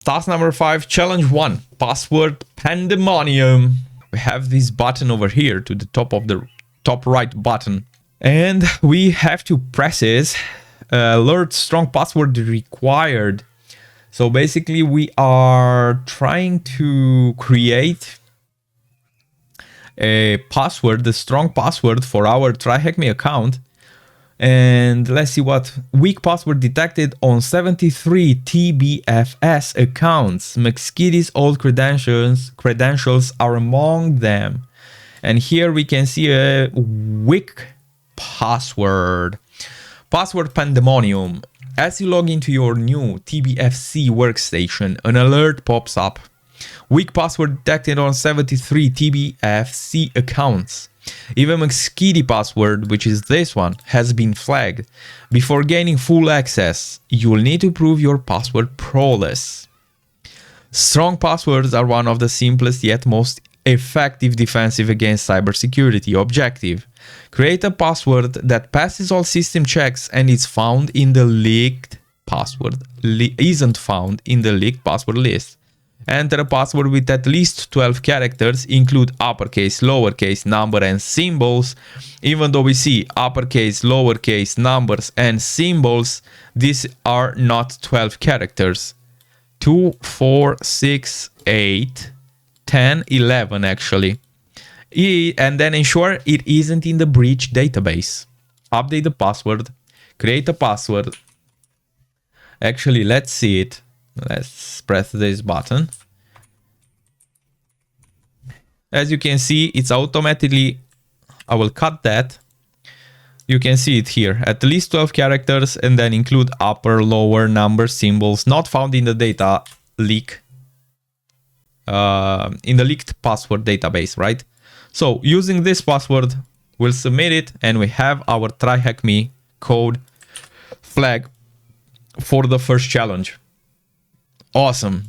Task number 5, challenge 1, password Pandemonium. We have this button over here to the top of the top right button. And we have to press it. Alert, strong password required. So basically we are trying to create a password, a strong password for our TryHackMe account. And let's see what weak password detected on 73 TBFS accounts. McSkitty's old credentials are among them. And here we can see a weak password. Password Pandemonium. As you log into your new TBFC workstation, an alert pops up. Weak password detected on 73 TBFC accounts. Even McSkitty password, which is this one, has been flagged. Before gaining full access, you will need to prove your password prowess. Strong passwords are one of the simplest yet most effective defensive against cybersecurity. Objective: create a password that passes all system checks and is found in the leaked password isn't found in the leaked password list. Enter a password with at least 12 characters, include uppercase, lowercase, number and symbols. Even though we see uppercase, lowercase, numbers and symbols, these are not 12 characters. 2, 4, 6, 8, 10, 11 actually. And then ensure it isn't in the breach database. Update the password, create a password. Actually, let's see it. Let's press this button. As you can see, it's automatically, I will cut that. You can see it here, at least 12 characters, and then include upper, lower, number, symbols, not found in the data leak, in the leaked password database, right? So using this password, we'll submit it and we have our TryHackMe code flag for the first challenge. Awesome.